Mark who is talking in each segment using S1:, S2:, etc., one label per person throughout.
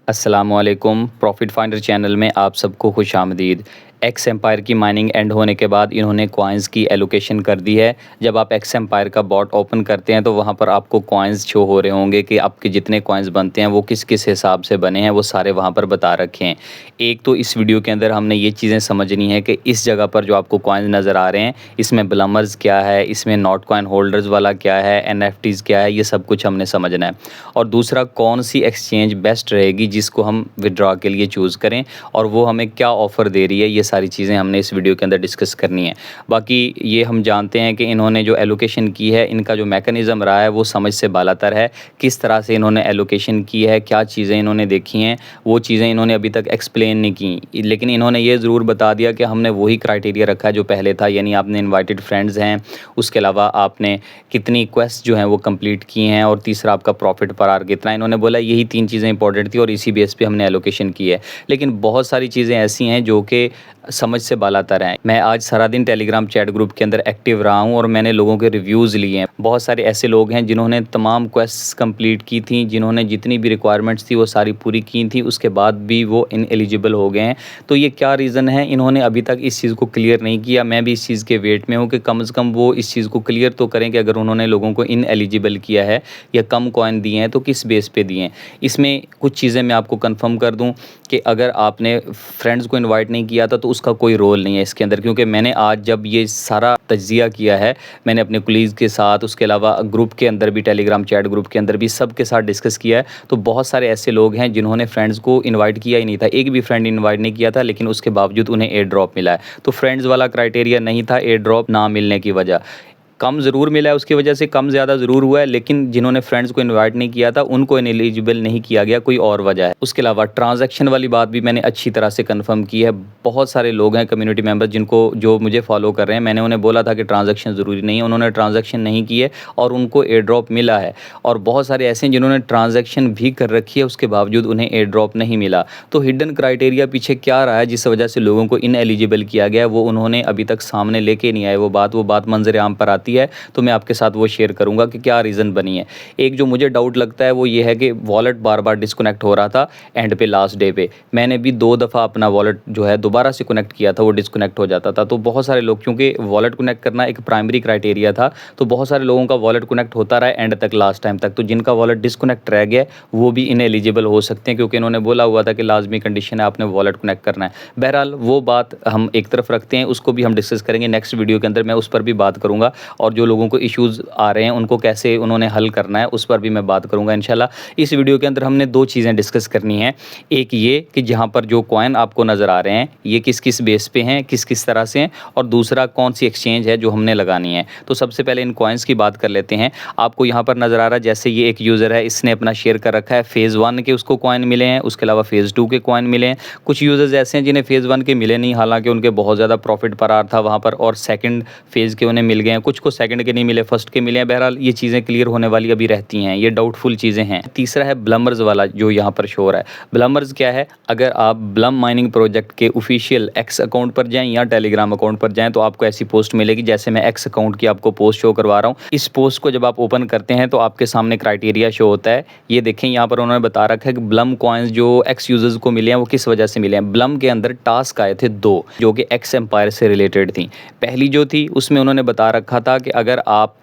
S1: अस्सलामुअलैकुम। Profit finder channel में आप सबको खुश आमदीद। एक्स एम्पायर की माइनिंग एंड होने के बाद इन्होंने कॉइन्स की एलोकेशन कर दी है। जब आप एक्स एम्पायर का बॉट ओपन करते हैं तो वहाँ पर आपको कॉइन्स शो हो रहे होंगे कि आपके जितने कॉइन्स बनते हैं वो किस किस हिसाब से बने हैं, वो सारे वहाँ पर बता रखे हैं। एक तो इस वीडियो के अंदर हमने ये चीज़ें समझनी है कि इस जगह पर जो आपको कॉइन्स नज़र आ रहे हैं इसमें ब्लमर्स क्या है, इसमें नॉट कॉइन होल्डर्स वाला क्या है, एनएफटीज़ क्या है, ये सब कुछ हमने समझना है। और दूसरा, कौन सी एक्सचेंज बेस्ट रहेगी जिसको हम विड्रॉ के लिए चूज़ करें और वो हमें क्या ऑफ़र दे रही है, ये सारी चीज़ें हमने इस वीडियो के अंदर डिस्कस करनी है। बाकी ये हम जानते हैं कि इन्होंने जो एलोकेशन की है, इनका जो मैकेनिज़्म रहा है वो समझ से बालातर है। किस तरह से इन्होंने एलोकेशन की है, क्या चीज़ें इन्होंने देखी हैं, वो चीज़ें इन्होंने अभी तक एक्सप्लेन नहीं की, लेकिन इन्होंने ये ज़रूर बता दिया कि हमने वही क्राइटेरिया रखा है जो पहले था। यानी आपने इन्वाइटेड फ्रेंड्स हैं, उसके अलावा आपने कितनी क्वेस्ट जो हैं वो कंप्लीट की हैं, और तीसरा आपका प्रॉफिट पर आवर कितना। इन्होंने बोला यही 3 चीज़ें इंपॉर्टेंट थी और इसी बेस पे हमने एलोकेशन की है। लेकिन बहुत सारी चीज़ें ऐसी हैं जो कि समझ से बालातर हैं। मैं आज सारा दिन टेलीग्राम चैट ग्रुप के अंदर एक्टिव रहा हूं और मैंने लोगों के रिव्यूज़ लिए हैं। बहुत सारे ऐसे लोग हैं जिन्होंने तमाम क्वेस्ट्स कंप्लीट की थी, जिन्होंने जितनी भी रिक्वायरमेंट्स थी वो सारी पूरी की थी, उसके बाद भी वो इनएलिजिबल हो गए हैं। तो ये क्या रीज़न है, इन्होंने अभी तक इस चीज़ को क्लियर नहीं किया। मैं भी इस चीज़ के वेट में हूँ कि कम से कम वो इस चीज़ को क्लियर तो करें कि अगर उन्होंने लोगों को इनएलिजिबल किया है या कम कॉइन दिए हैं तो किस बेस पे दिए हैं। इसमें कुछ चीज़ें मैं आपको कंफर्म कर दूं कि अगर आपने फ्रेंड्स को इनवाइट नहीं किया था तो उसका कोई रोल नहीं है इसके अंदर, क्योंकि मैंने आज जब ये सारा तज्जिया किया है, मैंने अपने कुलीग के साथ, उसके अलावा ग्रुप के अंदर भी, टेलीग्राम चैट ग्रुप के अंदर भी सब के साथ डिस्कस किया है। तो बहुत सारे ऐसे लोग हैं जिन्होंने फ्रेंड्स को इन्वाइट किया ही नहीं था, एक भी फ्रेंड इन्वाइट नहीं किया था, लेकिन उसके बावजूद उन्हें एयर ड्रॉप मिला है। तो फ्रेंड्स वाला क्राइटेरिया नहीं था एयर ड्रॉप ना मिलने की वजह। कम ज़रूर मिला है, उसकी वजह से कम ज़्यादा ज़रूर हुआ है, लेकिन जिन्होंने फ्रेंड्स को इनवाइट नहीं किया था उनको इनएलिजिबल नहीं किया गया, कोई और वजह है। उसके अलावा ट्रांजैक्शन वाली बात भी मैंने अच्छी तरह से कंफर्म की है। बहुत सारे लोग हैं कम्युनिटी मेंबर्स जिनको जो मुझे फॉलो कर रहे हैं, मैंने उन्हें बोला था कि ट्रांजैक्शन ज़रूरी नहीं है, उन्होंने ट्रांजैक्शन नहीं की है और उनको एयर ड्रॉप मिला है। और बहुत सारे ऐसे हैं जिन्होंने ट्रांजैक्शन भी कर रखी है, उसके बावजूद उन्हें एयर ड्रॉप नहीं मिला। तो हिडन क्राइटेरिया पीछे क्या रहा है जिस वजह से लोगों को इनएलिजिबल किया गया है, वो उन्होंने अभी तक सामने लेके नहीं आए। वो बात मंजर आम पर आती है, तो मैं के साथ वो शेयर करूंगा कि क्या रीज़न बनी है। एक जो मुझे डाउट लगता है वो ये है कि वॉलेट बार बार डिस्कनेक्ट हो रहा था एंड पे, लास्ट डे पे। मैंने भी 2 दफ़ा अपना वॉलेट जो है दोबारा से कनेक्ट किया था, वो डिस्कनेक्ट हो जाता था। तो बहुत सारे लोग, क्योंकि वॉलेट कनेक्ट करना एक प्राइमरी क्राइटेरिया था, तो बहुत सारे लोगों का वॉलेट कनेक्ट होता रहा एंड तक, लास्ट टाइम तक। तो जिनका वॉलेट डिस्कनेक्ट रह गया वो भी इनएलिजिबल हो सकते हैं, क्योंकि इन्होंने बोला हुआ था कि लाजमी कंडीशन है आपने वॉलेट कनेक्ट करना है। बहरहाल वो बात हम एक तरफ रखते हैं, उसको भी हम डिस्कस करेंगे नेक्स्ट वीडियो के अंदर, मैं उस पर भी बात करूँगा। और जो लोगों को इशूज़ आ रहे हैं उनको कैसे उन्होंने हल करना है उस पर भी मैं बात करूंगा इंशाल्लाह। इस वीडियो के अंदर हमने 2 चीज़ें डिस्कस करनी है। एक ये कि जहां पर जो कॉइन आपको नज़र आ रहे हैं ये किस किस बेस पे हैं, किस किस तरह से हैं, और दूसरा कौन सी एक्सचेंज है जो हमने लगानी है। तो सबसे पहले इन कॉइन्स की बात कर लेते हैं। आपको यहाँ पर नज़र आ रहा है, जैसे ये एक यूज़र है, इसने अपना शेयर कर रखा है, फ़ेज़ 1 के उसको कॉइन मिले हैं, उसके अलावा फ़ेज़ 2 के कॉइन मिले हैं। कुछ यूज़र्स ऐसे हैं जिन्हें फ़ेज़ 1 के मिले नहीं, हालांकि उनके बहुत ज़्यादा प्रॉफिट पर आ रहा था वहाँ पर, और सेकंड फेज़ के उन्हें मिल गए हैं, कुछ को सेकंड के नहीं मिले, फर्स्ट के मिले हैं। बहरहाल ये चीज़ें क्लियर होने वाली अभी रहती हैं, ये डाउटफुल चीज़ें हैं। तीसरा है ब्लमर्स वाला जो यहाँ पर शो हो रहा है। ब्लमर्स क्या है, अगर आप ब्लम माइनिंग प्रोजेक्ट के ऑफिशियल एक्स अकाउंट पर जाएं या टेलीग्राम अकाउंट पर जाएं तो आपको ऐसी पोस्ट मिलेगी, जैसे मैं एक्स अकाउंट की आपको पोस्ट शो करवा रहा हूँ। इस पोस्ट को जब आप ओपन करते हैं तो आपके सामने क्राइटेरिया शो होता है। ये देखें, यहाँ पर उन्होंने बता रखा है कि ब्लम कॉइन्स जो एक्स यूजर्स को मिले हैं वो किस वजह से मिले हैं। ब्लम के अंदर टास्क आए थे 2 जो कि एक्स एम्पायर से रिलेटेड थी। पहली जो थी उसमें उन्होंने बता रखा था कि अगर आप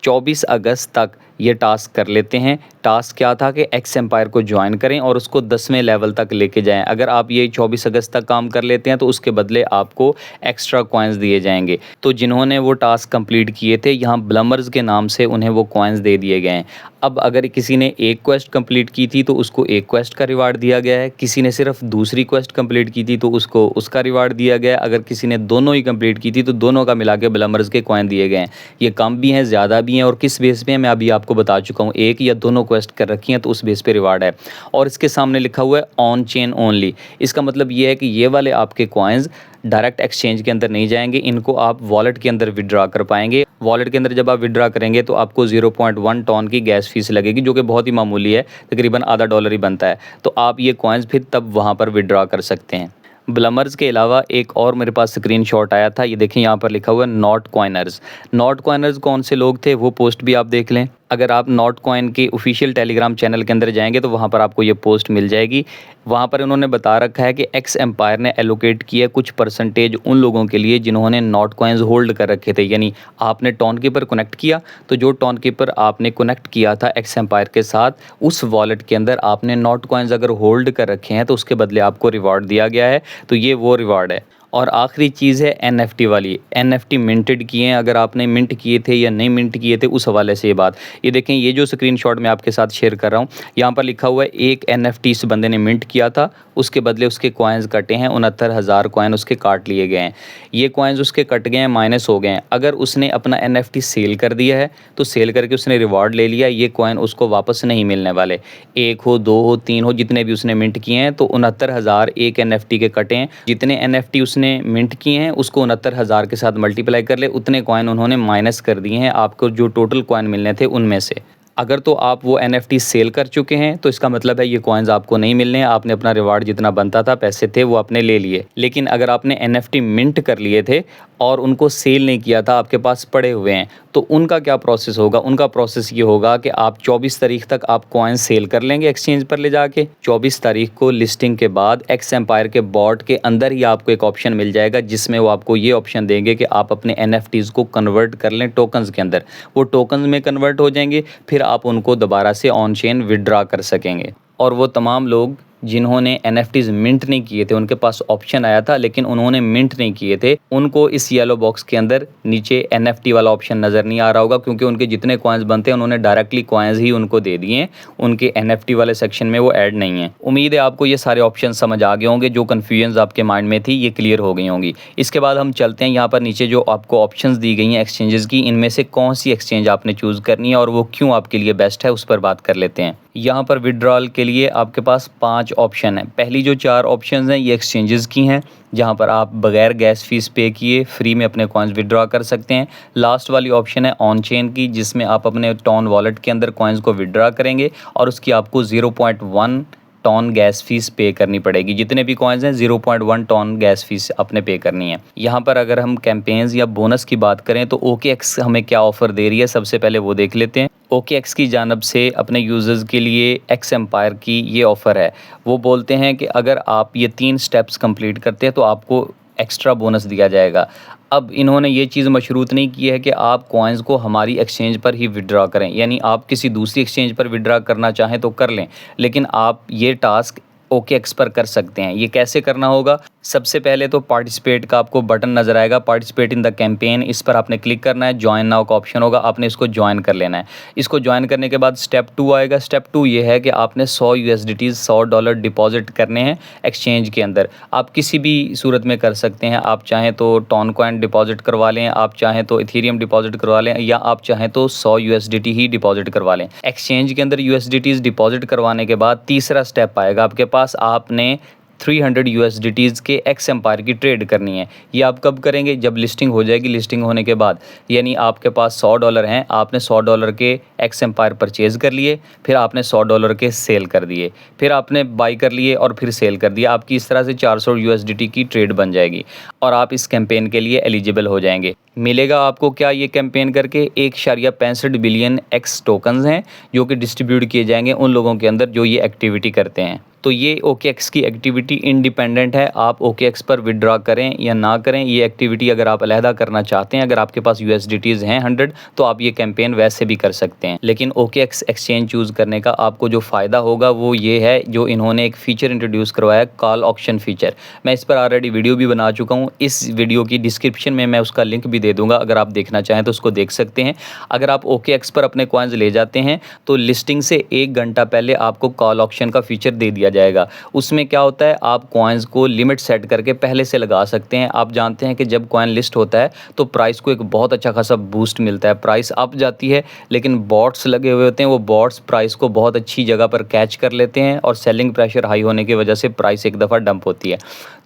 S1: 24 अगस्त तक ये टास्क कर लेते हैं। टास्क क्या था कि एक्स एम्पायर को ज्वाइन करें और उसको 10वें लेवल तक लेके जाएं। अगर आप ये 24 अगस्त तक काम कर लेते हैं तो उसके बदले आपको एक्स्ट्रा कॉइन्स दिए जाएंगे। तो जिन्होंने वो टास्क कंप्लीट किए थे, यहाँ ब्लमर्स के नाम से उन्हें वो कॉइन्स दे दिए गए हैं। अब अगर किसी ने एक क्वेस्ट कंप्लीट की थी तो उसको एक क्वेस्ट का रिवार्ड दिया गया है, किसी ने सिर्फ दूसरी क्वेस्ट कंप्लीट की थी तो उसको उसका रिवार्ड दिया गया है, अगर किसी ने दोनों ही कंप्लीट की थी तो दोनों का मिला के ब्लमर्स के कॉइन दिए गए हैं। ये कम भी हैं, ज़्यादा भी हैं, और किस बेस पे मैं अभी आपको बता चुका हूँ। एक या दोनों क्वेस्ट कर रखी हैं तो उस बेस पे रिवार्ड है। और इसके सामने लिखा हुआ है ऑन चेन ओनली। इसका मतलब ये है कि ये वाले आपके कॉइन्स डायरेक्ट एक्सचेंज के अंदर नहीं जाएंगे, इनको आप वॉलेट के अंदर विड्रॉ कर पाएंगे। वॉलेट के अंदर जब आप विड्रॉ करेंगे तो आपको 0.1 टन की गैस फीस लगेगी, जो कि बहुत ही मामूली है, तकरीबन आधा डॉलर ही बनता है। तो आप ये कॉइन्स फिर तब वहाँ पर विड्रॉ कर सकते हैं। ब्लमर्स के अलावा एक और मेरे पास स्क्रीनशॉट आया था, ये देखें यहाँ पर लिखा हुआ है नॉट कॉइनर्स। नॉट कॉइनर्स कौन से लोग थे वो पोस्ट भी आप देख लें। अगर आप नॉट कॉइन के ऑफिशियल टेलीग्राम चैनल के अंदर जाएंगे तो वहाँ पर आपको ये पोस्ट मिल जाएगी। वहाँ पर इन्होंने बता रखा है कि एक्स एम्पायर ने एलोकेट किया कुछ परसेंटेज उन लोगों के लिए जिन्होंने नॉट कॉइन्स होल्ड कर रखे थे। यानी आपने टॉन कीपर कनेक्ट किया, तो जो टॉन कीपर आपने कनेक्ट किया था एक्स एम्पायर के साथ, उस वॉलेट के अंदर आपने नॉट कॉइन्स अगर होल्ड कर रखे हैं तो उसके बदले आपको रिवार्ड दिया गया है। तो ये वो रिवार्ड है। और आखिरी चीज़ है NFT वाली। NFT मिंटेड किए हैं, अगर आपने मिंट किए थे या नहीं मिंट किए थे उस हवाले से ये बात। ये देखें, ये जो स्क्रीनशॉट मैं आपके साथ शेयर कर रहा हूँ, यहाँ पर लिखा हुआ है एक NFT इस बंदे ने मिंट किया था, उसके बदले उसके कॉइन्स कटे हैं, 69,000 कॉइन उसके काट लिए गए हैं। ये कॉइन्स उसके कट गए हैं, माइनस हो गए हैं। अगर उसने अपना NFT सेल कर दिया है तो सेल करके उसने रिवार्ड ले लिया, ये कॉइन उसको वापस नहीं मिलने वाले। 1 हो, 2 हो, 3 हो, जितने भी उसने मिंट किए हैं, तो 69,000 एक NFT के कटे हैं। जितने NFT उसने मिंट किए हैं उसको 69,000 के साथ मल्टीप्लाई कर ले, उतने कॉइन उन्होंने माइनस कर दिए हैं आपको जो टोटल कॉइन मिलने थे उनमें से। अगर तो आप वो NFT सेल कर चुके हैं तो इसका मतलब है ये कॉइन्स आपको नहीं मिलने हैं, आपने अपना रिवार्ड जितना बनता था, पैसे थे, वो आपने ले लिए। लेकिन अगर आपने NFT मिंट कर लिए थे और उनको सेल नहीं किया था, आपके पास पड़े हुए हैं, तो उनका क्या प्रोसेस होगा? उनका प्रोसेस ये होगा कि आप 24 तारीख तक आप कॉइन सेल कर लेंगे एक्सचेंज पर ले जाके। 24 तारीख को लिस्टिंग के बाद एक्स एम्पायर के बॉट के अंदर ही आपको एक ऑप्शन मिल जाएगा जिसमें वो आपको ये ऑप्शन देंगे कि आप अपने NFTs को कन्वर्ट कर लें टोकन्स के अंदर। वो टोकन्स में कन्वर्ट हो जाएंगे, फिर आप उनको दोबारा से ऑन चेन विड्रॉ कर सकेंगे। और वो तमाम लोग जिन्होंने NFTs मिंट नहीं किए थे, उनके पास ऑप्शन आया था लेकिन उन्होंने मिंट नहीं किए थे, उनको इस येलो बॉक्स के अंदर नीचे NFT वाला ऑप्शन नज़र नहीं आ रहा होगा, क्योंकि उनके जितने कॉइन्स बनते हैं उन्होंने डायरेक्टली कॉइन्स ही उनको दे दिए हैं, उनके NFT वाले सेक्शन में वो ऐड नहीं है। उम्मीद है आपको ये सारे ऑप्शन समझ आ गए होंगे, जो कन्फ्यूजन आपके माइंड में थी ये क्लियर हो गई होंगी। इसके बाद हम चलते हैं यहाँ पर नीचे जो आपको ऑप्शंस दी गई हैं एक्सचेंजेस की, इनमें से कौन सी एक्सचेंज आपने चूज़ करनी है और वो क्यों आपके लिए बेस्ट है, उस पर बात कर लेते हैं। यहाँ पर विड्रॉल के लिए आपके पास 5 ऑप्शन हैं। पहली जो 4 ऑप्शंस हैं ये एक्सचेंजेस की हैं, जहाँ पर आप बगैर गैस फीस पे किए फ्री में अपने कॉइन्स विड्रॉ कर सकते हैं। लास्ट वाली ऑप्शन है ऑन चेन की, जिसमें आप अपने टॉन वॉलेट के अंदर कॉइन्स को विड्रॉ करेंगे और उसकी आपको 0.1 टॉन गैस फीस पे करनी पड़ेगी। जितने भी कॉइन्स हैं 0.1 टॉन गैस फीस अपने पे करनी है। यहाँ पर अगर हम कैंपेन्स या बोनस की बात करें तो OKX हमें क्या ऑफ़र दे रही है, सबसे पहले वो देख लेते हैं। OKX की जानब से अपने यूज़र्स के लिए एक्स एम्पायर की ये ऑफ़र है। वो बोलते हैं कि अगर आप ये 3 स्टेप्स कंप्लीट करते हैं तो आपको एक्स्ट्रा बोनस दिया जाएगा। अब इन्होंने ये चीज़ मशरूत नहीं की है कि आप कॉइन्स को हमारी एक्सचेंज पर ही विड्रॉ करें, यानी आप किसी दूसरी एक्सचेंज पर विड्रॉ करना चाहें तो कर लें, लेकिन आप ये टास्क OKX पर कर सकते हैं। ये कैसे करना होगा? सबसे पहले तो पार्टिसिपेट का आपको बटन नज़र आएगा, पार्टिसिपेट इन द कैंपेन, इस पर आपने क्लिक करना है। ज्वाइन नाउ का ऑप्शन होगा, आपने इसको ज्वाइन कर लेना है। इसको ज्वाइन करने के बाद स्टेप 2 आएगा। स्टेप 2 ये है कि आपने 100 USDT $100 डिपॉजिट करने हैं एक्सचेंज के अंदर। आप किसी भी सूरत में कर सकते हैं, आप चाहें तो टॉन कॉइन डिपॉजिट करवा लें, आप चाहें तो इथेरियम डिपॉजिट करवा लें, या आप चाहें तो 100 USDT ही डिपॉजिट करवा लें। एक्सचेंज के अंदर USDTs डिपॉजिट करवाने के बाद तीसरा स्टेप आएगा आपके पास, आपने 300 USDTs के एक्स एम्पायर की ट्रेड करनी है। ये आप कब करेंगे? जब लिस्टिंग हो जाएगी। लिस्टिंग होने के बाद यानी आपके पास $100 हैं, आपने $100 के एक्स एम्पायर परचेज़ कर लिए, फिर आपने $100 के सेल कर दिए, फिर आपने बाई कर लिए और फिर सेल कर दिया। आपकी इस तरह से 400 USDT की ट्रेड बन जाएगी और आप इस कैंपेन के लिए एलिजिबल हो जाएंगे। मिलेगा आपको क्या ये कैंपेन करके? 1.65 बिलियन एक्स टोकन्स हैं जो कि डिस्ट्रीब्यूट किए जाएंगे उन लोगों के अंदर जो ये एक्टिविटी करते हैं। तो ये OKX की एक्टिविटी इंडिपेंडेंट है, आप OKX पर विड्रॉ करें या ना करें, ये एक्टिविटी अगर आप अलहदा करना चाहते हैं, अगर आपके पास USDTs हैं 100, तो आप ये कैंपेन वैसे भी कर सकते हैं। लेकिन OKX एक्सचेंज चूज़ करने का आपको जो फ़ायदा होगा वो ये है, जो इन्होंने एक फ़ीचर इंट्रोड्यूस करवाया, कॉल ऑक्शन फ़ीचर। मैं इस पर ऑलरेडी वीडियो भी बना चुका हूँ, इस वीडियो की डिस्क्रिप्शन में मैं उसका लिंक भी दे दूँगा, अगर आप देखना चाहें तो उसको देख सकते हैं। अगर आप OKX पर अपने कॉइन्स ले जाते हैं तो लिस्टिंग से 1 घंटा पहले आपको कॉल ऑक्शन का फ़ीचर दे दिया जाएगा। उसमें क्या होता है, आप कॉइन्स को लिमिट सेट करके पहले से लगा सकते हैं। आप जानते हैं कि जब कॉइन लिस्ट होता है तो प्राइस को एक बहुत अच्छा खासा बूस्ट मिलता है, प्राइस अप जाती है, लेकिन बॉट्स लगे हुए होते हैं, वो बॉट्स प्राइस को बहुत अच्छी जगह पर कैच कर लेते हैं और सेलिंग प्रेशर हाई होने की वजह से प्राइस एक दफ़ा डंप होती है।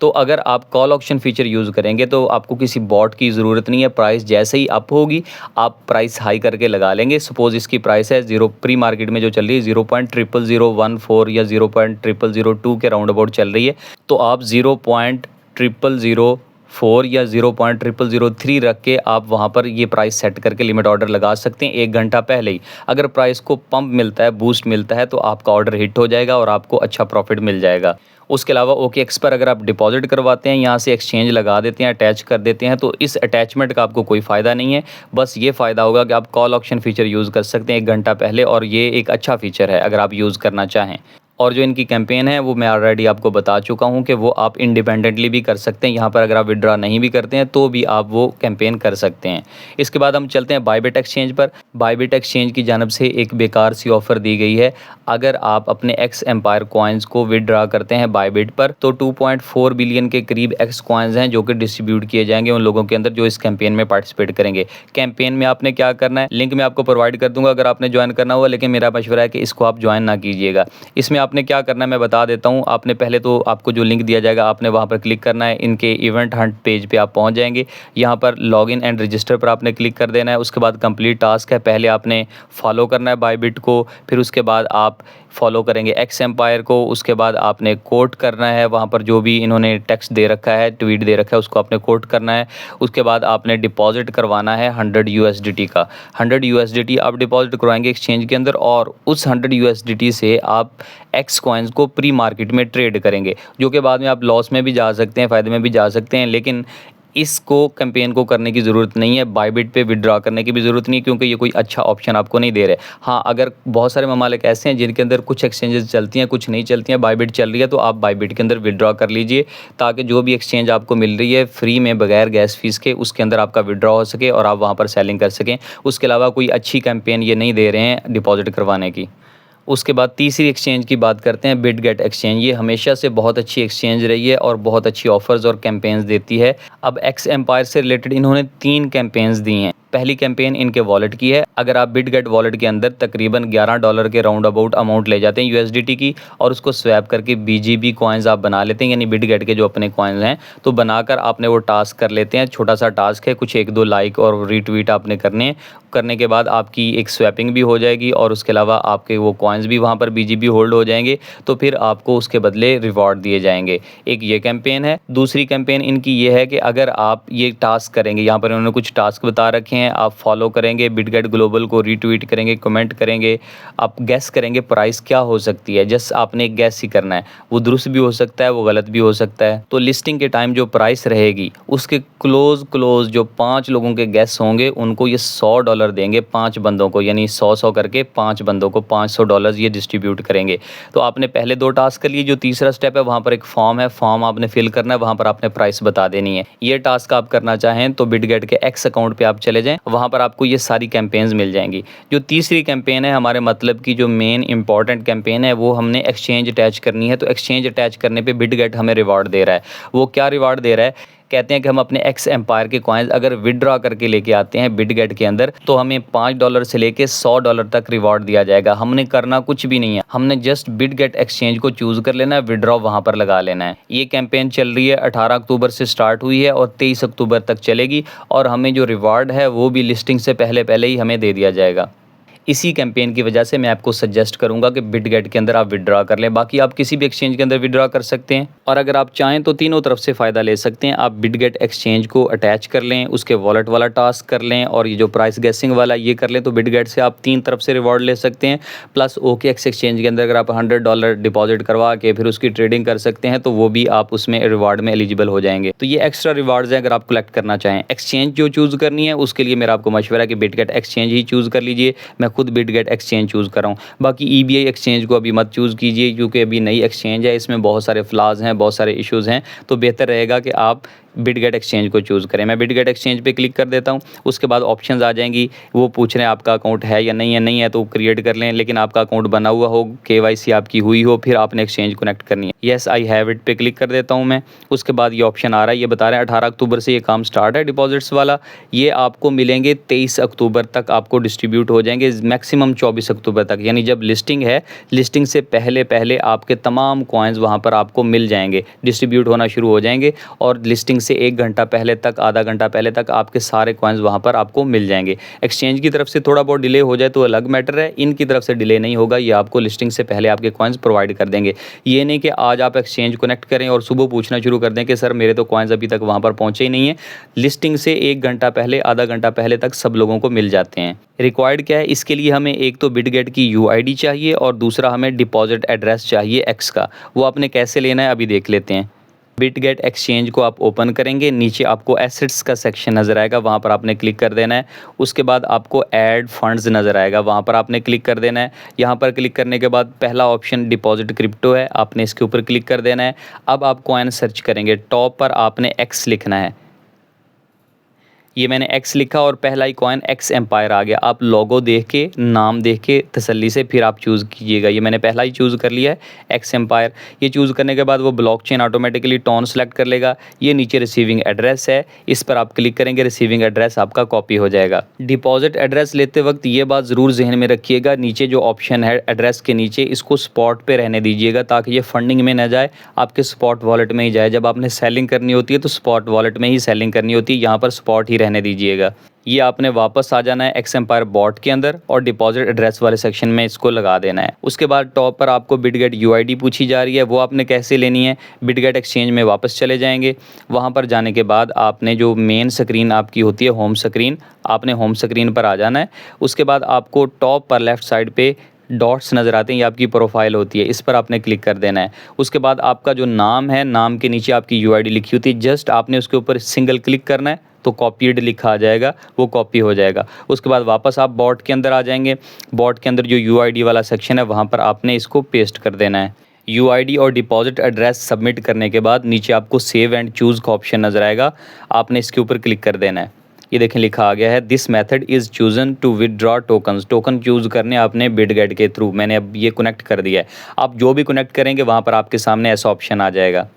S1: तो अगर आप कॉल ऑक्शन फीचर यूज़ करेंगे तो आपको किसी बॉट की ज़रूरत नहीं है, प्राइस जैसे ही अप होगी आप प्राइस हाई करके लगा लेंगे। सपोज़ इसकी प्राइस है प्री मार्केट में जो चल रही है 0.00014 या 0.0002 के राउंड अबाउट चल रही है, तो आप 0.000 4 या 0.0003 रख के आप वहाँ पर ये प्राइस सेट करके लिमिट ऑर्डर लगा सकते हैं 1 घंटा पहले ही। अगर प्राइस को पंप मिलता है, बूस्ट मिलता है, तो आपका ऑर्डर हिट हो जाएगा और आपको अच्छा प्रॉफिट मिल जाएगा। उसके अलावा OKX पर अगर आप डिपॉजिट करवाते हैं, यहाँ से एक्सचेंज लगा देते हैं, अटैच कर देते हैं, तो इस अटैचमेंट का आपको कोई फ़ायदा नहीं है। बस ये फ़ायदा होगा कि आप कॉल ऑप्शन फ़ीचर यूज़ कर सकते हैं 1 घंटा पहले, और ये एक अच्छा फ़ीचर है अगर आप यूज़ करना चाहें। और जो इनकी कैंपेन है वो मैं ऑलरेडी आपको बता चुका हूँ कि वो आप इंडिपेंडेंटली भी कर सकते हैं। यहाँ पर अगर आप विड्रॉ नहीं भी करते हैं तो भी आप वो कैंपेन कर सकते हैं। इसके बाद हम चलते हैं बायबिट एक्सचेंज पर। बायबिट एक्सचेंज की जानब से एक बेकार सी ऑफ़र दी गई है। अगर आप अपने एक्स एम्पायर कॉइन्स को विड्रॉ करते हैं बायबिट पर, तो 2.4 बिलियन के करीब एक्स कॉइन्स हैं जो कि डिस्ट्रीब्यूट किए जाएंगे उन लोगों के अंदर जो इस कैंपेन में पार्टिसिपेट करेंगे। कैंपेन में आपने क्या करना है, लिंक मैं आपको प्रोवाइड कर दूंगा अगर आपने ज्वाइन करना हुआ, लेकिन मेरा मशवरा है कि इसको आप ज्वाइन ना कीजिएगा। इसमें आपने क्या करना है मैं बता देता हूँ। आपने पहले तो आपको जो लिंक दिया जाएगा आपने वहाँ पर क्लिक करना है। इनके इवेंट हंट पेज पे आप पहुँच जाएंगे। यहाँ पर लॉगिन एंड रजिस्टर पर आपने क्लिक कर देना है। उसके बाद कंप्लीट टास्क है, पहले आपने फॉलो करना है बायबिट को, फिर उसके बाद आप फॉलो करेंगे एक्स एम्पायर को। उसके बाद आपने कोट करना है, वहाँ पर जो भी इन्होंने टेक्स्ट दे रखा है, ट्वीट दे रखा है, उसको आपने कोट करना है। उसके बाद आपने डिपॉजिट करवाना है 100 USDT का। 100 USDT आप डिपॉजिट करवाएंगे एक्सचेंज के अंदर, और उस 100 USDT से आप एक्स कॉइन्स को प्री मार्केट में ट्रेड करेंगे, जो कि बाद में आप लॉस में भी जा सकते हैं, फ़ायदे में भी जा सकते हैं। लेकिन इसको कैंपेन को करने की ज़रूरत नहीं है, बायबिट पे विड्रॉ करने की भी ज़रूरत नहीं है, क्योंकि ये कोई अच्छा ऑप्शन आपको नहीं दे रहे। हाँ, अगर बहुत सारे ममालिक ऐसे हैं जिनके अंदर कुछ एक्सचेंजेस चलती हैं, कुछ नहीं चलती हैं, बायबिट चल रही है, तो आप बायबिट के अंदर विड्रॉ कर लीजिए, ताकि जो भी एक्सचेंज आपको मिल रही है फ्री में बगैर गैस फीस के, उसके अंदर आपका विड्रॉ हो सके और आप वहाँ पर सेलिंग कर सकें। उसके अलावा कोई अच्छी कैंपेन ये नहीं दे रहे हैं डिपॉजिट करवाने की। उसके बाद तीसरी एक्सचेंज की बात करते हैं, बिटगेट एक्सचेंज। ये हमेशा से बहुत अच्छी एक्सचेंज रही है और बहुत अच्छी ऑफर्स और कैंपेन्स देती है। अब एक्स एम्पायर से रिलेटेड इन्होंने 3 कैंपेन्स दी हैं। पहली कैंपेन इनके वॉलेट की है। अगर आप बिटगेट वॉलेट के अंदर तकरीबन $11 के राउंड अबाउट अमाउंट ले जाते हैं USDT की, और उसको स्वैप करके BGB कॉइन्स आप बना लेते हैं, यानी बिटगेट के जो अपने कॉइन्स हैं, तो बनाकर आपने वो टास्क कर लेते हैं। छोटा सा टास्क है, कुछ 1-2 लाइक और रीट्वीट आपने करने के बाद आपकी एक स्वैपिंग भी हो जाएगी, और उसके अलावा आपके वो कॉइन्स भी वहाँ पर BGB होल्ड हो जाएंगे, तो फिर आपको उसके बदले रिवॉर्ड दिए जाएंगे। एक ये कैंपेन है। दूसरी कैंपेन इनकी ये है कि अगर आप ये टास्क करेंगे, यहाँ पर उन्होंने कुछ टास्क बता रखे हैं, आप फॉलो करेंगे, बिटगेट ग्लोबल को रीट्वीट करेंगे, कमेंट करेंगे, आप गैस करेंगे प्राइस क्या हो सकती है। जस्ट आपने एक गैस ही करना है, वो दुरुस्त भी हो सकता है, वो गलत भी हो सकता है। तो लिस्टिंग के टाइम जो प्राइस रहेगी उसके क्लोज जो 5 लोगों के गैस होंगे उनको ये $100 देंगे, 5 बंदों को, यानी 100 करके 5 बंदों को $500 ये डिस्ट्रीब्यूट करेंगे। तो आपने पहले 2 टास्क कर लिए। जो तीसरा स्टेप है, वहाँ पर एक फॉर्म है, फॉर्म आपने फिल करना है, वहाँ पर आपने प्राइस बता देनी है। ये टास्क आप करना चाहें तो बिटगेट के एक्स अकाउंट पे आप चले जाएं, वहाँ पर आपको ये सारी कैंपेन्स मिल जाएंगी। जो तीसरी कैंपेन है, हमारे मतलब की जो मेन इंपॉर्टेंट कैंपेन है, वो हमने एक्सचेंज अटैच करनी है। तो एक्सचेंज अटैच करने पे बिटगेट हमें रिवार्ड दे रहा है। वो क्या रिवार्ड दे रहा है, कहते हैं कि हम अपने एक्स एम्पायर के कॉइन्स अगर विड्रॉ करके लेके आते हैं बिटगेट के अंदर, तो हमें $5 से लेके $100 तक रिवॉर्ड दिया जाएगा। हमने करना कुछ भी नहीं है, हमने जस्ट बिटगेट एक्सचेंज को चूज़ कर लेना है, विड्रॉ वहाँ पर लगा लेना है। ये कैंपेन चल रही है, 18 अक्टूबर से स्टार्ट हुई है और 23 अक्टूबर तक चलेगी, और हमें जो रिवॉर्ड है वो भी लिस्टिंग से पहले ही हमें दे दिया जाएगा। इसी कैंपेन की वजह से मैं आपको सजेस्ट करूंगा कि बिटगेट के अंदर आप विड्रॉ कर लें। बाकी आप किसी भी एक्सचेंज के अंदर विड्रॉ कर सकते हैं, और अगर आप चाहें तो तीनों तरफ से फ़ायदा ले सकते हैं। आप बिटगेट एक्सचेंज को अटैच कर लें, उसके वॉलेट वाला टास्क कर लें, और ये जो प्राइस गेसिंग वाला ये कर लें, तो बिटगेट से आप 3 तरफ से रिवॉर्ड ले सकते हैं। प्लस OKX एक्सचेंज के अंदर अगर आप $100 डिपॉजिट करवा के फिर उसकी ट्रेडिंग कर सकते हैं, तो वो भी आप उसमें रिवार्ड में एलिजिबल हो जाएंगे। तो ये एक्स्ट्रा रिवार्ड्स हैं अगर आप कलेक्ट करना चाहें। एक्सचेंज जो चूज़ करनी है उसके लिए मेरा आपको मशवरा है कि बिटगेट एक्सचेंज ही चूज़ कर लीजिए। मैं खुद बिटगेट एक्सचेंज चूज़ कर रहा हूँ। बाकी EBI एक्सचेंज को अभी मत चूज़ कीजिए, क्योंकि अभी नई एक्सचेंज है, इसमें बहुत सारे फ्लॉज हैं, बहुत सारे इश्यूज़ हैं। तो बेहतर रहेगा कि आप बिटगेट एक्सचेंज को चूज़ करें। मैं बिटगेट एक्सचेंज पे क्लिक कर देता हूँ। उसके बाद ऑप्शंस आ जाएंगी, वो पूछ रहे हैं आपका अकाउंट है या नहीं है, तो क्रिएट कर लें। लेकिन आपका अकाउंट बना हुआ हो, KYC आपकी हुई हो, फिर आपने एक्सचेंज कनेक्ट करनी है। येस आई हैव इट पे क्लिक कर देता हूँ मैं। उसके बाद ये ऑप्शन आ रहा है, ये बता रहे हैं 18 अक्टूबर से ये काम स्टार्ट है डिपॉजिट्स वाला। ये आपको मिलेंगे 23 अक्टूबर तक, आपको डिस्ट्रीब्यूट हो जाएंगे, मैक्सिमम 24 अक्टूबर तक, यानी जब लिस्टिंग है, लिस्टिंग से पहले आपके तमाम कॉइन्स वहाँ पर आपको मिल जाएंगे, डिस्ट्रीब्यूट होना शुरू हो जाएंगे। और लिस्टिंग से 1 घंटा पहले तक, आधा घंटा पहले तक आपके सारे कॉइन्स वहाँ पर आपको मिल जाएंगे। एक्सचेंज की तरफ से थोड़ा बहुत डिले हो जाए तो अलग मैटर है, इनकी तरफ से डिले नहीं होगा, ये आपको लिस्टिंग से पहले आपके कॉइन्स प्रोवाइड कर देंगे। ये नहीं कि आज आप एक्सचेंज कनेक्ट करें और सुबह पूछना शुरू कर दें कि सर मेरे तो कॉइन्स अभी तक वहाँ पर पहुँचे ही नहीं है। लिस्टिंग से 1 घंटा पहले, आधा घंटा पहले तक सब लोगों को मिल जाते हैं। रिक्वायर्ड क्या है इसके लिए, हमें एक तो बिटगेट की यूआईडी चाहिए और दूसरा हमें डिपॉजिट एड्रेस चाहिए एक्स का। वो आपने कैसे लेना है अभी देख लेते हैं। बिटगेट एक्सचेंज को आप ओपन करेंगे, नीचे आपको एसेट्स का सेक्शन नज़र आएगा, वहाँ पर आपने क्लिक कर देना है। उसके बाद आपको ऐड फंड्स नज़र आएगा, वहाँ पर आपने क्लिक कर देना है। यहाँ पर क्लिक करने के बाद पहला ऑप्शन डिपॉजिट क्रिप्टो है, आपने इसके ऊपर क्लिक कर देना है। अब आप कॉइन सर्च करेंगे, टॉप पर आपने एक्स लिखना है। ये मैंने एक्स लिखा और पहला ही कॉइन एक्स एम्पायर आ गया। आप लोगो देख के, नाम देख के तसल्ली से फिर आप चूज़ कीजिएगा। ये मैंने पहला ही चूज़ कर लिया है एक्स एम्पायर। ये चूज़ करने के बाद वो ब्लॉकचेन ऑटोमेटिकली टोन सेलेक्ट कर लेगा। ये नीचे रिसीविंग एड्रेस है, इस पर आप क्लिक करेंगे, रिसीविंग एड्रेस आपका कॉपी हो जाएगा। डिपॉजिट एड्रेस लेते वक्त ये बात ज़रूर जहन में रखिएगा, नीचे जो ऑप्शन है एड्रेस के नीचे, इसको स्पॉट पे रहने दीजिएगा ताकि ये फंडिंग में ना जाए, आपके स्पॉट वॉलेट में ही जाए। जब आपने सेलिंग करनी होती है तो स्पॉट वॉलेट में ही सेलिंग करनी होती है, यहाँ पर स्पॉट ही रहने दीजिएगा। ये आपने वापस आ जाना है एक्स एम्पायर बॉट के अंदर और डिपॉजिट एड्रेस वाले सेक्शन में इसको लगा देना है। उसके बाद टॉप पर आपको बिटगेट यूआईडी पूछी जा रही है, वो आपने कैसे लेनी है। बिटगेट एक्सचेंज में वापस चले जाएंगे, वहाँ पर जाने के बाद आपने जो मेन स्क्रीन आपकी होती है होम स्क्रीन, आपने होम स्क्रीन पर आ जाना है। उसके बाद आपको टॉप पर लेफ़्ट साइड पे डॉट्स नज़र आते हैं, ये आपकी प्रोफाइल होती है, इस पर आपने क्लिक कर देना है। उसके बाद आपका जो नाम है, नाम के नीचे आपकी यूआईडी लिखी होती है, जस्ट आपने उसके ऊपर सिंगल क्लिक करना है तो कॉपीड लिखा आ जाएगा, वो कॉपी हो जाएगा। उसके बाद वापस आप बॉट के अंदर आ जाएंगे, बॉट के अंदर जो यूआईडी वाला सेक्शन है वहाँ पर आपने इसको पेस्ट कर देना है। यूआईडी और डिपॉजिट एड्रेस सबमिट करने के बाद नीचे आपको सेव एंड चूज़ का ऑप्शन नज़र आएगा, आपने इसके ऊपर क्लिक कर देना है। ये देखें लिखा आ गया है, this method is chosen to withdraw tokens. Token choose करने आपने बिटगेट के थ्रू, मैंने अब ये कनेक्ट कर दिया है। आप जो भी कनेक्ट करेंगे वहाँ पर आपके सामने ऐसा ऑप्शन आ जाएगा,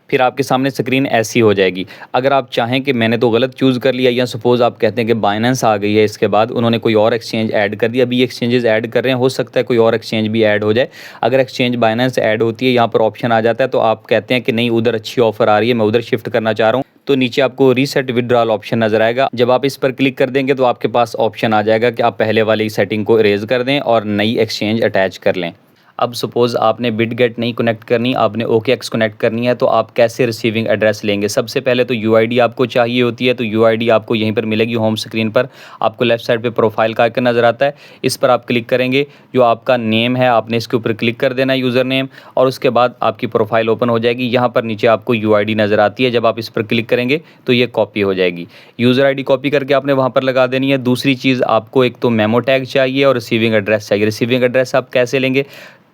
S1: फिर आपके सामने स्क्रीन ऐसी हो जाएगी। अगर आप चाहें कि मैंने तो गलत चूज़ कर लिया, या सपोज़ आप कहते हैं कि बाइनेंस आ गई है, इसके बाद उन्होंने कोई और एक्सचेंज ऐड कर दिया, अभी एक्सचेंजेस ऐड कर रहे हैं, हो सकता है कोई और एक्सचेंज भी ऐड हो जाए। अगर एक्सचेंज बाइनेंस ऐड होती है, यहाँ पर ऑप्शन आ जाता है, तो आप कहते हैं कि नहीं उधर अच्छी ऑफर आ रही है, मैं उधर शिफ्ट करना चाह रहा हूँ, तो नीचे आपको रीसेट विड्रॉल ऑप्शन नज़र आएगा। जब आप इस पर क्लिक कर देंगे तो आपके पास ऑप्शन आ जाएगा कि आप पहले वाली सेटिंग को इरेज कर दें और नई एक्सचेंज अटैच कर लें। अब सपोज़ आपने बिटगेट नहीं कनेक्ट करनी, आपने ओकेएक्स कनेक्ट करनी है, तो आप कैसे रिसीविंग एड्रेस लेंगे। सबसे पहले तो यूआईडी आपको चाहिए होती है, तो यूआईडी आपको यहीं पर मिलेगी होम स्क्रीन पर। आपको लेफ्ट साइड पे प्रोफाइल का आइकन नज़र आता है, इस पर आप क्लिक करेंगे, जो आपका नेम है आपने इसके ऊपर क्लिक कर देना है, यूज़र नेम, और उसके बाद आपकी प्रोफाइल ओपन हो जाएगी। यहाँ पर नीचे आपको यूआईडी नज़र आती है, जब आप इस पर क्लिक करेंगे तो ये कॉपी हो जाएगी। यूज़र आईडी कॉपी करके आपने वहाँ पर लगा देनी है। दूसरी चीज़, आपको एक तो मेमो टैग चाहिए और रिसीविंग एड्रेस चाहिए। रिसीविंग एड्रेस आप कैसे लेंगे,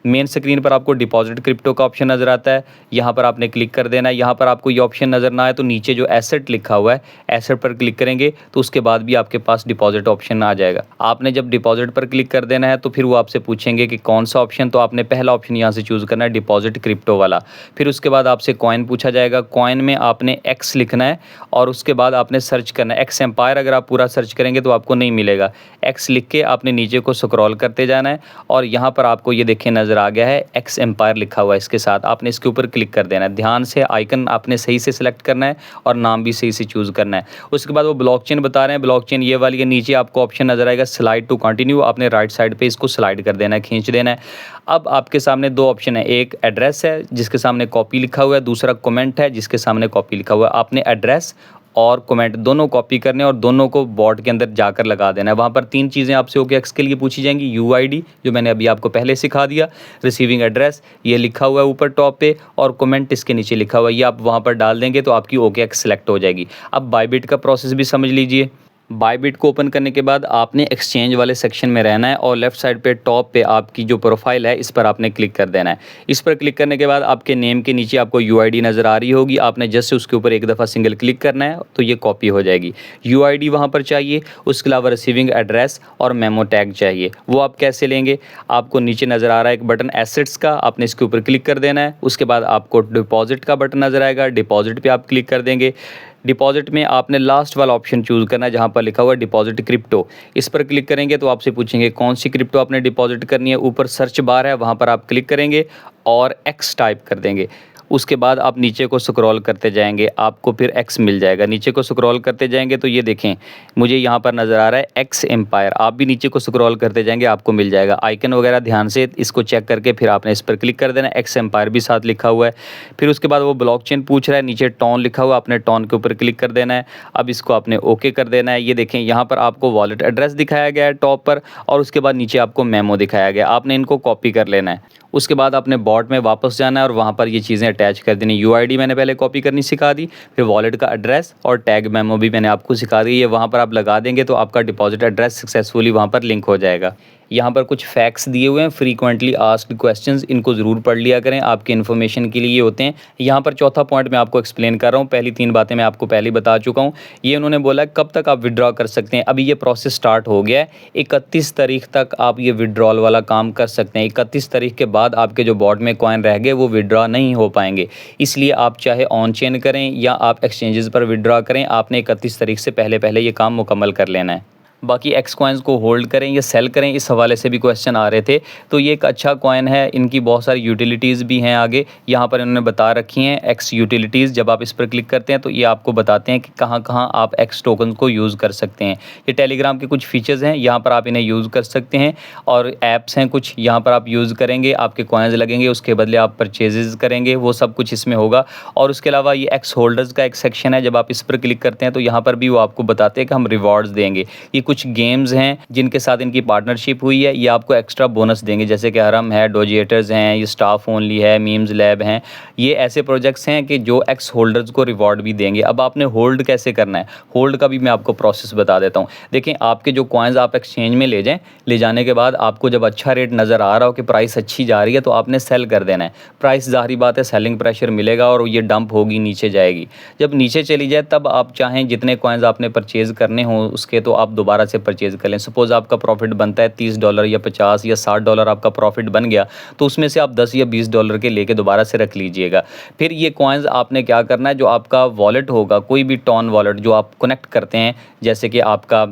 S1: मेन स्क्रीन पर आपको डिपॉजिट क्रिप्टो का ऑप्शन नज़र आता है, यहाँ पर आपने क्लिक कर देना है। यहाँ पर आपको ये ऑप्शन नज़र ना आए तो नीचे जो एसेट लिखा हुआ है, एसेट पर क्लिक करेंगे तो उसके बाद भी आपके पास डिपॉजिट ऑप्शन आ जाएगा। आपने जब डिपॉजिट पर क्लिक कर देना है तो फिर वो आपसे पूछेंगे कि कौन सा ऑप्शन, तो आपने पहला ऑप्शन यहाँ से चूज़ करना है, डिपॉजिट क्रिप्टो वाला। फिर उसके बाद आपसे कॉइन पूछा जाएगा, कॉइन में आपने एक्स लिखना है और उसके बाद आपने सर्च करना है एक्स एम्पायर। अगर आप पूरा सर्च करेंगे तो आपको नहीं मिलेगा, एक्स लिख के आपने नीचे को स्क्रॉल करते जाना है और यहाँ पर आपको ये देखें नज़र आ गया है एक्स एम्पायर लिखा हुआ है, इसके साथ आपने इसके ऊपर क्लिक कर देना है। ध्यान से आइकन आपने सही से सिलेक्ट करना है और नाम भी सही से चूज़ करना है। उसके बाद वो ब्लॉकचेन बता रहे हैं, ब्लॉकचेन ये वाली है, नीचे आपको ऑप्शन नज़र आएगा स्लाइड टू कंटिन्यू, आपने राइट साइड पे इसको स्लाइड कर देना है, खींच देना है। अब आपके सामने दो ऑप्शन है, एक एड्रेस है जिसके सामने कॉपी लिखा हुआ है, दूसरा कमेंट है जिसके सामने कॉपी लिखा हुआ है। आपने एड्रेस और कमेंट दोनों कॉपी करने और दोनों को बॉट के अंदर जाकर लगा देना है। वहाँ पर तीन चीज़ें आपसे ओकेएक्स के लिए पूछी जाएंगी, यूआईडी जो मैंने अभी आपको पहले सिखा दिया, रिसीविंग एड्रेस ये लिखा हुआ है ऊपर टॉप पे, और कमेंट इसके नीचे लिखा हुआ है, ये आप वहाँ पर डाल देंगे तो आपकी ओकेएक्स सेलेक्ट हो जाएगी। अब बायबिट का प्रोसेस भी समझ लीजिए। बायबिट को ओपन करने के बाद आपने एक्सचेंज वाले सेक्शन में रहना है और लेफ्ट साइड पे टॉप पे आपकी जो प्रोफाइल है इस पर आपने क्लिक कर देना है। इस पर क्लिक करने के बाद आपके नेम के नीचे आपको यूआईडी नज़र आ रही होगी, आपने जस्ट उसके ऊपर एक दफ़ा सिंगल क्लिक करना है तो ये कॉपी हो जाएगी। यूआईडी वहाँ पर चाहिए, उसके अलावा रिसीविंग एड्रेस और मेमो टैग चाहिए। वो आप कैसे लेंगे, आपको नीचे नज़र आ रहा है एक बटन एसेट्स का, आपने इसके ऊपर क्लिक कर देना है। उसके बाद आपको डिपॉजिट का बटन नज़र आएगा, डिपॉजिट पर आप क्लिक कर देंगे। डिपॉजिट में आपने लास्ट वाला ऑप्शन चूज़ करना है जहाँ पर लिखा हुआ है डिपॉजिट क्रिप्टो, इस पर क्लिक करेंगे तो आपसे पूछेंगे कौन सी क्रिप्टो आपने डिपॉजिट करनी है। ऊपर सर्च बार है, वहाँ पर आप क्लिक करेंगे और एक्स टाइप कर देंगे। उसके बाद आप नीचे को स्क्रॉल करते जाएंगे, आपको फिर एक्स मिल जाएगा। नीचे को स्क्रॉल करते जाएंगे तो ये देखें मुझे यहाँ पर नज़र आ रहा है एक्स एम्पायर। आप भी नीचे को स्क्रॉल करते जाएंगे, आपको मिल जाएगा। आइकन वगैरह ध्यान से इसको चेक करके फिर आपने इस पर क्लिक कर देना। एक्स एम्पायर भी साथ लिखा हुआ है। फिर उसके बाद वो ब्लॉकचेन पूछ रहा है, नीचे टॉन लिखा हुआ, आपने टॉन के ऊपर क्लिक कर देना है। अब इसको आपने ओके कर देना है। ये देखें यहाँ पर आपको वॉलेट एड्रेस दिखाया गया है टॉप पर, और उसके बाद नीचे आपको मेमो दिखाया गया। आपने इनको कॉपी कर लेना है। उसके बाद अपने बॉट में वापस जाना है और वहाँ पर ये चीज़ें अटैच कर देनी। यूआईडी मैंने पहले कॉपी करनी सिखा दी, फिर वॉलेट का एड्रेस और टैग मेमो भी मैंने आपको सिखा दी। ये वहाँ पर आप लगा देंगे तो आपका डिपॉजिट एड्रेस सक्सेसफुली वहाँ पर लिंक हो जाएगा। यहाँ पर कुछ फैक्ट्स दिए हुए हैं, फ्रीक्वेंटली आस्क्ड क्वेश्चंस, इनको ज़रूर पढ़ लिया करें, आपके इन्फॉर्मेशन के लिए ये होते हैं। यहाँ पर चौथा पॉइंट मैं आपको एक्सप्लेन कर रहा हूँ, पहली 3 बातें मैं आपको पहले ही बता चुका हूँ। ये उन्होंने बोला कब तक आप विड्रॉ कर सकते हैं। अभी ये प्रोसेस स्टार्ट हो गया है, 31 तारीख तक आप ये विड्रॉल वाला काम कर सकते हैं। 31 तारीख के बाद आपके जो बॉट में कॉइन रह गए वो विड्रॉ नहीं हो पाएंगे। इसलिए आप चाहे ऑन चेन करें या आप एक्सचेंजेस पर विड्रॉ करें, आपने 31 तारीख से पहले ये काम मुकम्मल कर लेना है। बाकी एक्स कॉइन्स को होल्ड करें या सेल करें, इस हवाले से भी क्वेश्चन आ रहे थे। तो ये एक अच्छा कॉइन है, इनकी बहुत सारी यूटिलिटीज़ भी हैं। आगे यहाँ पर इन्होंने बता रखी हैं एक्स यूटिलिटीज़। जब आप इस पर क्लिक करते हैं तो ये आपको बताते हैं कि कहाँ कहाँ आप एक्स टोकन को यूज़ कर सकते हैं। ये टेलीग्राम के कुछ फीचर्स हैं, यहाँ पर आप इन्हें यूज़ कर सकते हैं। और ऐप्स हैं कुछ, यहाँ पर आप यूज़ करेंगे, आपके कॉइन्स लगेंगे, उसके बदले आप परचेजेज़ करेंगे, वो सब कुछ इसमें होगा। और उसके अलावा ये एक्स होल्डर्स का एक सेक्शन है, जब आप इस पर क्लिक करते हैं तो यहाँ पर भी वो आपको बताते हैं कि हम रिवॉर्ड्स देंगे। ये कुछ गेम्स हैं जिनके साथ इनकी पार्टनरशिप हुई है, ये आपको एक्स्ट्रा बोनस देंगे, जैसे कि हरम है, डोजिएटर्स हैं, ये स्टाफ ओनली है, मीम्स लैब हैं। ये ऐसे प्रोजेक्ट्स हैं कि जो एक्स होल्डर्स को रिवॉर्ड भी देंगे। अब आपने होल्ड कैसे करना है, होल्ड का भी मैं आपको प्रोसेस बता देता हूँ। देखें, आपके जो कॉइन्स आप एक्सचेंज में ले जाएं, ले जाने के बाद आपको जब अच्छा रेट नज़र आ रहा हो कि प्राइस अच्छी जा रही है तो आपने सेल कर देना है। प्राइस ज़ाहिर बात है सेलिंग प्रेशर मिलेगा और ये डंप होगी, नीचे जाएगी। जब नीचे चली जाए तब आप चाहें जितने कॉइन्स आपने परचेज़ करने हों उसके तो आप दोबारा से परचेज़ कर लें। सपोज़ आपका प्रॉफिट बनता है $30 या 50 या $60 आपका प्रॉफिट बन गया, तो उसमें से आप 10 या $20 के लेके दोबारा से रख लीजिएगा। फिर ये कॉइन्स आपने क्या करना है, जो आपका वॉलेट होगा, कोई भी टॉन वॉलेट जो आप कनेक्ट करते हैं, जैसे कि आपका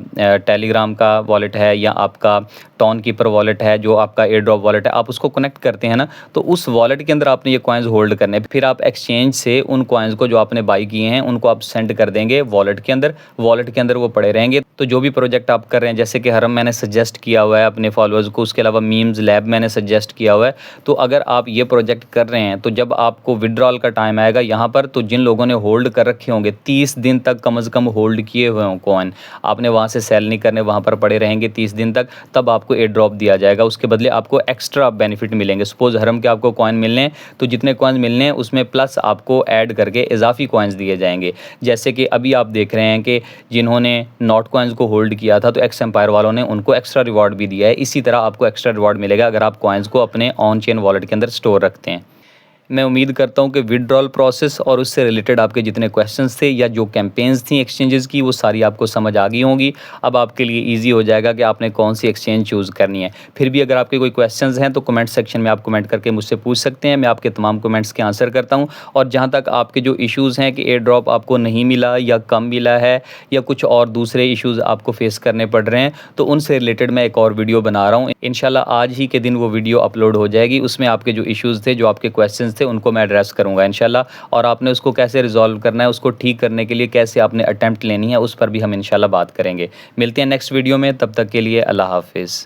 S1: टेलीग्राम का वॉलेट है या आपका टॉन कीपर वॉलेट है, जो आपका एयर ड्रॉप वॉलेट है, आप उसको कनेक्ट करते हैं ना, तो उस वॉलेट के अंदर आपने ये कॉइन्स होल्ड करने हैं। फिर आप एक्सचेंज से उन कॉइन्स को जो आपने बाई किए हैं उनको आप सेंड कर देंगे वॉलेट के अंदर। वॉलेट के अंदर वो पड़े रहेंगे। तो जो भी प्रोजेक्ट आप कर रहे हैं, जैसे कि हरम मैंने सजेस्ट किया हुआ है अपने फॉलोअर्स को, उसके अलावा मीम्स लैब मैंने सजेस्ट किया हुआ है, तो अगर आप ये प्रोजेक्ट कर रहे हैं तो जब आपको विड्रॉल का टाइम आएगा यहाँ पर, तो जिन लोगों ने होल्ड कर रखे होंगे 30 दिन तक कम से कम होल्ड किए हुए हों कॉइन, आपने वहाँ से सेल नहीं करने, वहाँ पर पड़े रहेंगे 30 दिन तक, तब आपको एयर ड्रॉप दिया जाएगा। उसके बदले आपको एक्स्ट्रा बेनिफिट मिलेंगे। सपोज हरम के आपको कॉइन मिलने हैं तो जितने कॉइन मिलने हैं उसमें प्लस आपको ऐड करके इजाफी कॉइन्स दिए जाएंगे। जैसे कि अभी आप देख रहे हैं कि जिन्होंने नॉट कॉइन्स को होल्ड किया था तो एक्स एम्पायर वालों ने उनको एक्स्ट्रा रिवॉर्ड भी दिया है। इसी तरह आपको एक्स्ट्रा रिवॉर्ड मिलेगा अगर आप कॉइन्स को अपने ऑन चेन वॉलेट के अंदर स्टोर रखते हैं। मैं उम्मीद करता हूं कि विड्रॉल प्रोसेस और उससे रिलेटेड आपके जितने क्वेश्चंस थे या जो कैंपेन्स थी एक्सचेंजेस की, वो सारी आपको समझ आ गई होंगी। अब आपके लिए इजी हो जाएगा कि आपने कौन सी एक्सचेंज चूज़ करनी है। फिर भी अगर आपके कोई क्वेश्चंस हैं तो कमेंट सेक्शन में आप कमेंट करके मुझसे पूछ सकते हैं, मैं आपके तमाम कमेंट्स के आंसर करता हूँ। और जहाँ तक आपके जो इशूज़ हैं कि एयर ड्रॉप आपको नहीं मिला या कम मिला है या कुछ और दूसरे इशूज़ आपको फेस करने पड़ रहे हैं, तो उनसे रिलेटेड मैं एक और वीडियो बना रहा हूँ। इंशाल्लाह आज ही के दिन वो वीडियो अपलोड हो जाएगी। उसमें आपके जो इशूज़ थे, जो आपके क्वेश्चंस थे, उनको मैं एड्रेस करूंगा इंशाल्लाह। और आपने उसको कैसे रिजॉल्व करना है, उसको ठीक करने के लिए कैसे आपने अटेम्प्ट लेनी है, उस पर भी हम इंशाल्लाह बात करेंगे। मिलते हैं नेक्स्ट वीडियो में, तब तक के लिए अल्लाह हाफिज़।